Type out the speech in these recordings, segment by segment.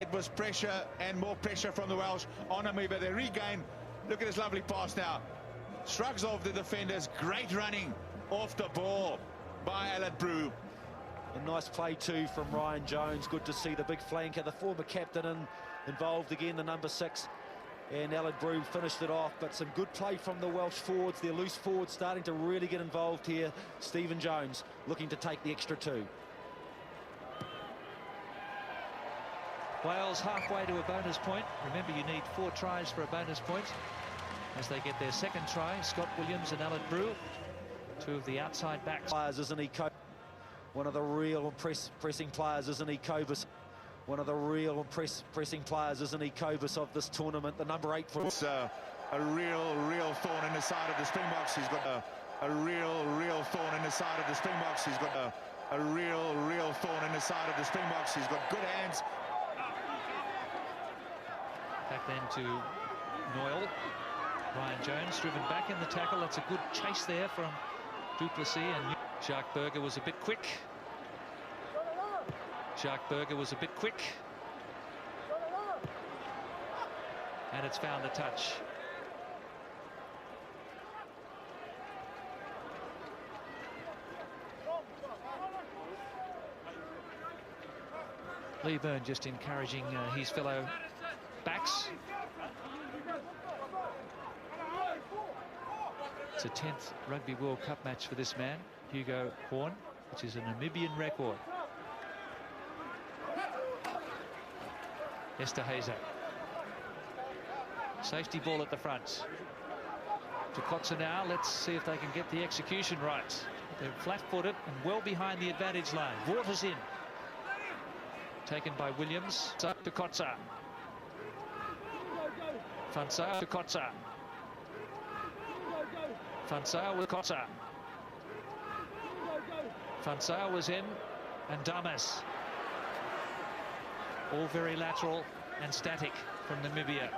It was pressure and more pressure from the Welsh on Namibia. They regain. Look at this lovely pass now. Shrugs off the defenders. Great running off the ball by Aled Brew. A nice play too from Ryan Jones. Good to see the big flanker, the former captain, involved again, the number 6. And Aled Brew finished it off, but some good play from the Welsh forwards. Their loose forwards starting to really get involved here. Stephen Jones looking to take the extra 2. Wales halfway to a bonus point. Remember, you need 4 tries for a bonus point. As they get their second try, Scott Williams and Aled Brew, 2 of the outside backs. Isn't he? One of the real pressing players, isn't he? Kobus. One of the real pressing players, isn't he? Kobus of this tournament, the number 8 for. It's a real thorn in the side of the Springboks. He's got a real thorn in the side of the Springboks. He's got a real thorn in the side of the Springboks. He's got good hands. Back then to Noyle. Ryan Jones driven back in the tackle. That's a good chase there from Duplessis, and Jacques Burger was a bit quick. And it's found the touch. Lee Byrne just encouraging his fellow backs. It's a 10th Rugby World Cup match for this man, Hugo Horn, which is a Namibian record. Esterhazy. Safety ball at the front. To Kotze now. Let's see if they can get the execution right. They're flat-footed and well behind the advantage line. Waters in. Taken by Williams. Up to Kotze. Fansao to Kotze. Fansao with Kotze. Fansao was in, and Damas. All very lateral and static from Namibia.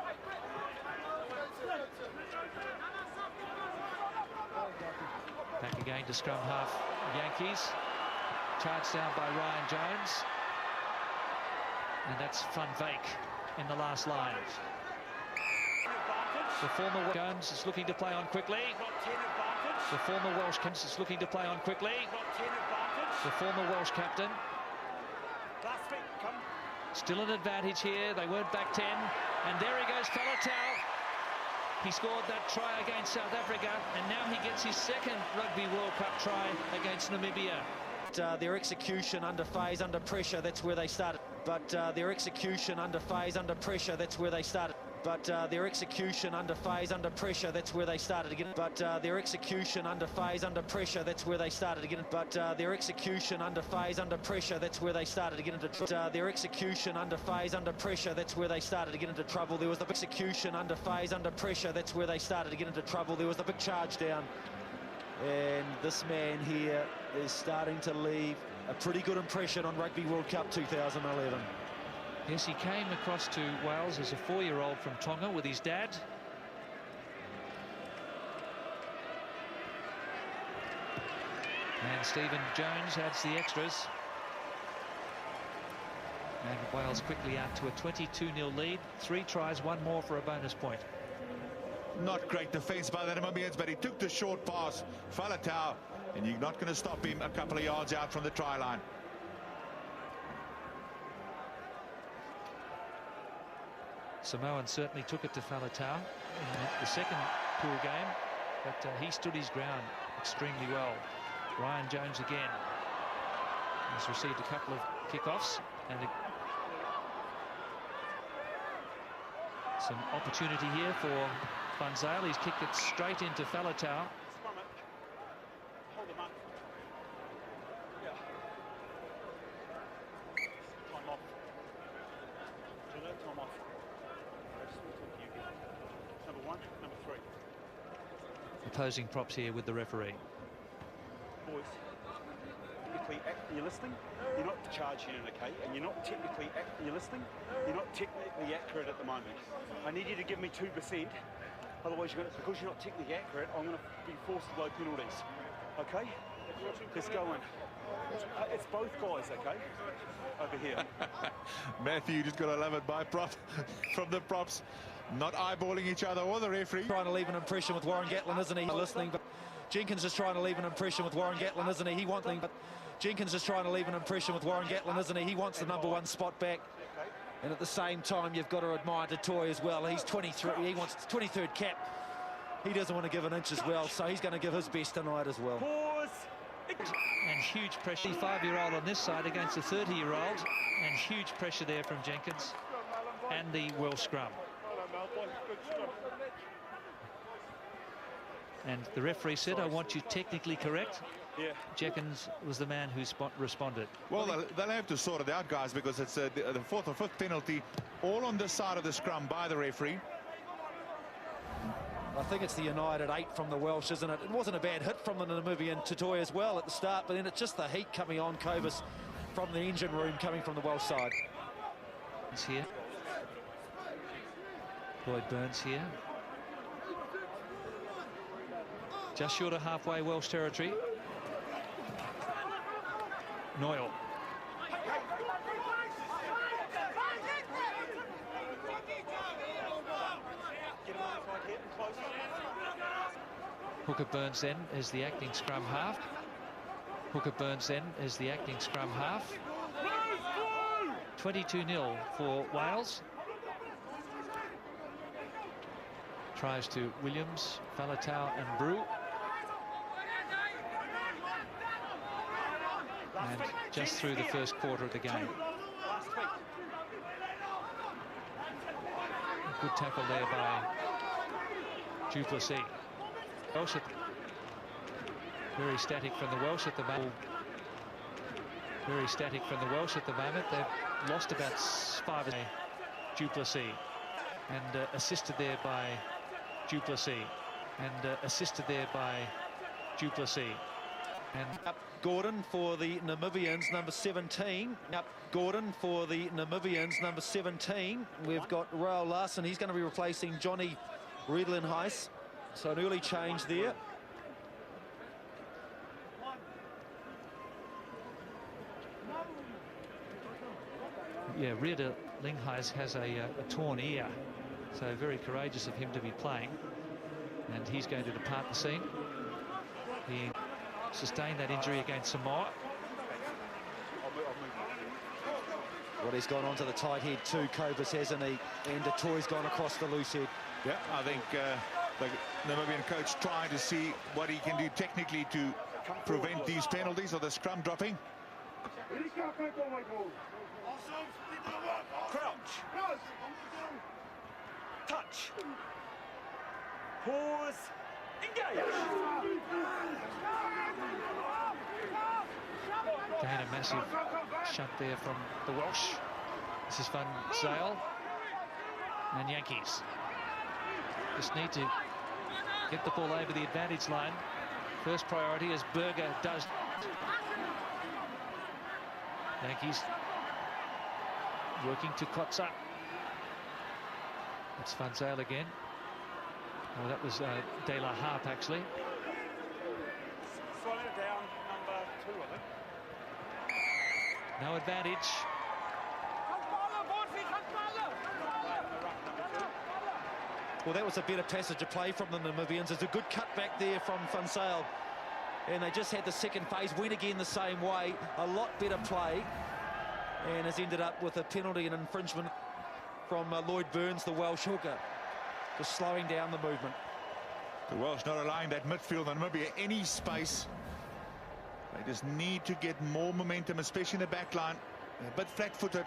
Back again to scrum half Yankees. Charged down by Ryan Jones. And that's Van Wyk in the last line. The former Jones is looking to play on quickly. The former Welsh captain is looking to play on quickly. The former Welsh captain. Still an advantage here. They weren't back 10. And there he goes, Faletau. He scored that try against South Africa, and now he gets his second Rugby World Cup try against Namibia. Their execution under phase, under pressure, that's where they started. But their execution under phase, under pressure, that's where they started. But their execution under phase, under pressure, that's where they started again. But their execution under phase, under pressure, that's where they started again. But their execution under phase, under pressure, that's where they started to get into trouble. Their execution under phase, under pressure, that's where they started to get into trouble. There was the execution under phase, under pressure, that's where they started to get into trouble. There was the big charge down. And this man here is starting to leave a pretty good impression on Rugby World Cup 2011. Yes, he came across to Wales as a 4-year-old from Tonga with his dad. And Stephen Jones adds the extras. And Wales quickly out to a 22-0 lead. 3 tries, 1 more for a bonus point. Not great defence by the Namibians, but he took the short pass, Faletau, and you're not going to stop him a couple of yards out from the try line. Samoan certainly took it to Faletau in the second pool game, but he stood his ground extremely well. Ryan Jones again has received a couple of kickoffs and some opportunity here for Van Zyl. He's kicked it straight into Faletau. Hold him up. Yeah. Time off. Time off. Number 1, number 3. Opposing props here with the referee. Boys, technically, you're listening, you're not charging in, okay? And you're not technically, you're listening, you're not technically accurate at the moment. I need you to give me 2%. Otherwise, because you're not technically accurate, I'm going to be forced to blow penalties. Okay? Let's go in. It's both guys, okay? Over here. Matthew, you just got to love it by prop from the props. Not eyeballing each other or the referee. Trying to leave an impression with Warren Gatlin, isn't he? Listening, but Jenkins is trying to leave an impression with Warren Gatlin, isn't he? He wants, but Jenkins is trying to leave an impression with Warren Gatlin, isn't he? He wants the #1 spot back. And at the same time, you've got to admire Toy as well. He's 23. He wants 23rd cap. He doesn't want to give an inch as well, so he's going to give his best tonight as well. Pause. And huge pressure. 5-year-old on this side against a 30-year-old. And huge pressure there from Jenkins and the Welsh scrum. And the referee said, I want you technically correct. Yeah. Jenkins was the man who responded. Well, they'll have to sort it out, guys, because it's the 4th or 5th penalty all on this side of the scrum by the referee. I think it's the United 8 from the Welsh, isn't it? It wasn't a bad hit from the Namibian Toy as well at the start, but then it's just the heat coming on Cobus from the engine room coming from the Welsh side. It's here. Lloyd Burns here. Just short of halfway Welsh territory. Noyle. Hooker Burns then is the acting scrum half. Hooker Burns then is the acting scrum half. 22-0 for Wales. Tries to Williams, Falatau and Brew. And just through the first quarter of the game. Good tackle there by Duplessis. Welsh very static from the Welsh at the moment. Very static from the Welsh at the moment. They've lost about 5 Duplessis. And assisted there by Duplessis. And assisted there by Duplessis. And up Gordon for the Namibians, number 17. Up Gordon for the Namibians, number 17. We've got Raul Larson. He's going to be replacing Johnny Redlin-Heiss. So an early change there. Yeah, Redlin-Heiss has a torn ear. So very courageous of him to be playing. And he's going to depart the scene. He sustained that injury against Samoa. Well, he's gone onto the tight head too, Cobus, hasn't he? And Toy's gone across the loose head. Yeah, I think the Namibian coach trying to see what he can do technically to prevent these penalties or the scrum dropping. Crouch. Touch. Pause. Engage. Again, a massive shunt there from the Welsh. This is Van Zyl and Yankees. Just need to get the ball over the advantage line. First priority as Berger does. Yankees working to Kotza. It's Van Zyl again. Oh, that was De La Harpe actually. Slow it down, number 2, I think. No advantage. Well, that was a better passage of play from the Namibians. There's a good cut back there from Van Zyl. And they just had the second phase, went again the same way. A lot better play. And has ended up with a penalty and infringement from Lloyd Burns, the Welsh hooker. Just slowing down the movement. The Welsh not allowing that midfield in Namibia any space. They just need to get more momentum, especially in the back line. They're a bit flat-footed.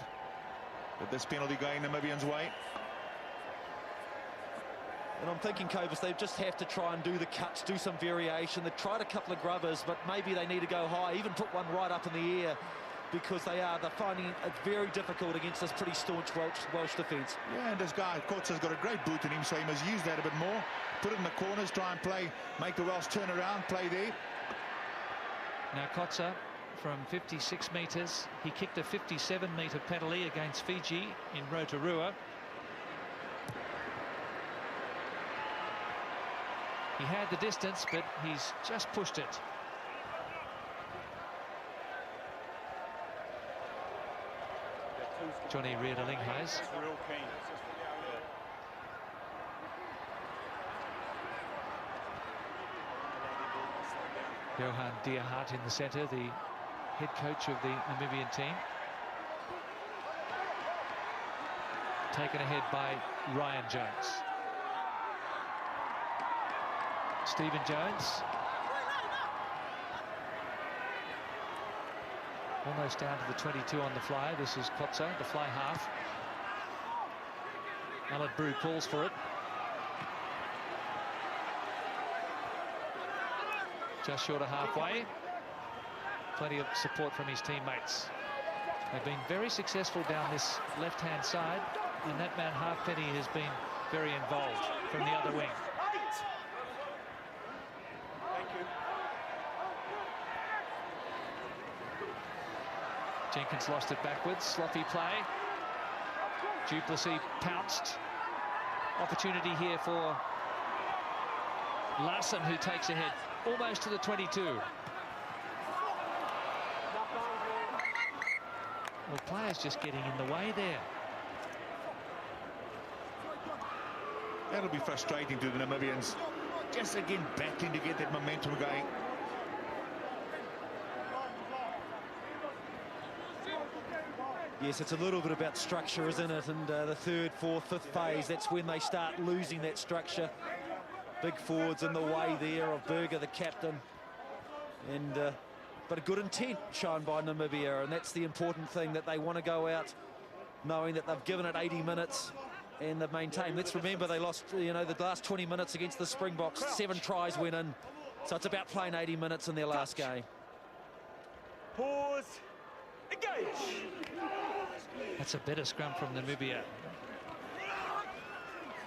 But this penalty going Namibians' way. And I'm thinking, Cobus, they just have to try and do the cuts, do some variation. They've tried a couple of grubbers, but maybe they need to go high, even put one right up in the air, because they're finding it very difficult against this pretty staunch Welsh defence. Yeah, and this guy, Kotza's got a great boot in him, so he must use that a bit more. Put it in the corners, try and play, make the Welsh turn around, play there. Now Kotza from 56 metres. He kicked a 57-metre penalty against Fiji in Rotorua. He had the distance, but he's just pushed it. Johnny Reardalinghuis. Real keen. Johan Dierhart in the centre, the head coach of the Namibian team. Taken ahead by Ryan Jones. Stephen Jones. Almost down to the 22 on the fly. This is Kotza, the fly half. Alad Brew calls for it. Just short of halfway. Plenty of support from his teammates. They've been very successful down this left-hand side, and that man Halfpenny has been very involved from the other wing. Thank you. Jenkins lost it backwards. Sloppy play. Duplessis pounced. Opportunity here for Larson, who takes ahead almost to the 22. Well, players just getting in the way there. That'll be frustrating to the Namibians. Just again battling to get that momentum going. Yes, it's a little bit about structure, isn't it? And the third, fourth, fifth phase, that's when they start losing that structure. Big forwards in the way there of Berger, the captain. And but a good intent shown by Namibia, and that's the important thing, that they want to go out knowing that they've given it 80 minutes and they've maintained. Let's remember they lost, you know, the last 20 minutes against the Springboks. 7 tries went in. So it's about playing 80 minutes in their last game. Pause. Engage. That's a better scrum from Namibia.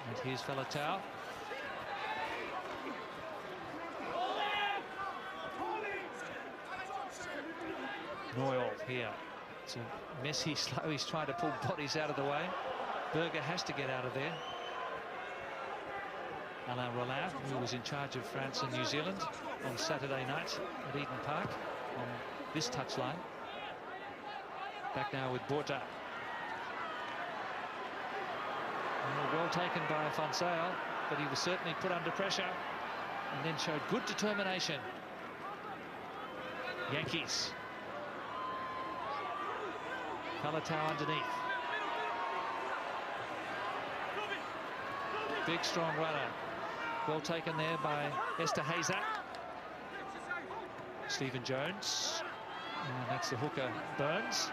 And here's Faletau. Noyle here. It's a messy, slow. He's trying to pull bodies out of the way. Berger has to get out of there. Alain Rollin, who was in charge of France and New Zealand on Saturday night at Eden Park on this touchline. Back now with Botha. Well taken by Fonsail, but he was certainly put under pressure and then showed good determination. Yankees. Faletau underneath. Big, strong runner. Well taken there by Esterhazy. Stephen Jones. And that's the hooker, Burns.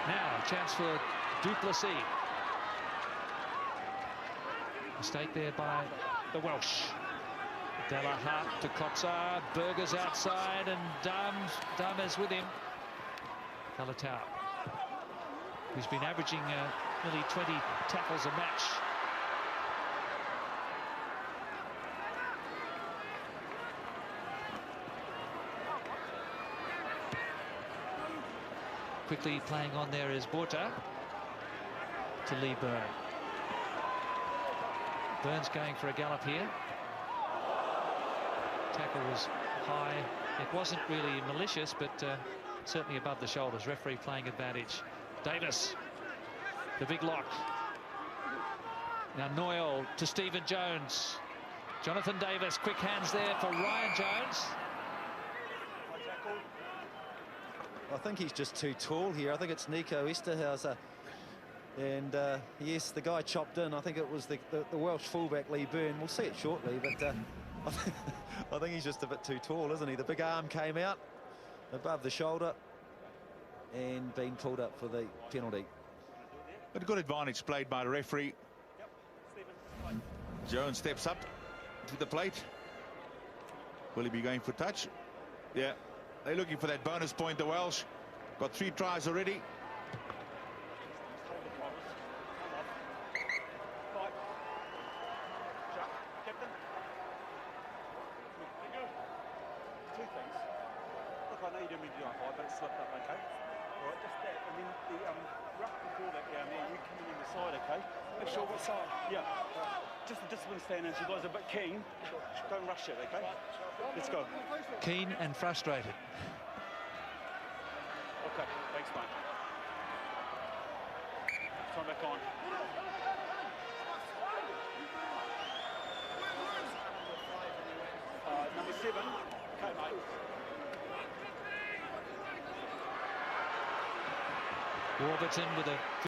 Now, a chance for Duplessis. Mistake there by the Welsh. Delahart to Kotza. Berger's outside, and Dam is with him. Faletau, who's been averaging nearly 20 tackles a match. Quickly playing on there is Botha to Lee Byrne. Burns going for a gallop here. Tackle was high. It wasn't really malicious, but certainly above the shoulders. Referee playing advantage. Davis, the big lock. Now Noyle to Stephen Jones. Jonathan Davis, quick hands there for Ryan Jones. I think he's just too tall here. I think it's Nico Esterhazy. And yes, the guy chopped in. I think it was the Welsh fullback Lee Byrne. We'll see it shortly, but I think he's just a bit too tall, isn't he? The big arm came out above the shoulder and being pulled up for the penalty. But a good advantage played by the referee. Jones steps up to the plate. Will he be going for touch? Yeah, they're looking for that bonus point, the Welsh. Got 3 tries already. Yeah, just the discipline stand, as you guys are a bit keen, don't rush it, okay? Let's go. Keen and frustrated. Okay, thanks, mate. I'm back on. Number 7. Okay, mate. Warburton with a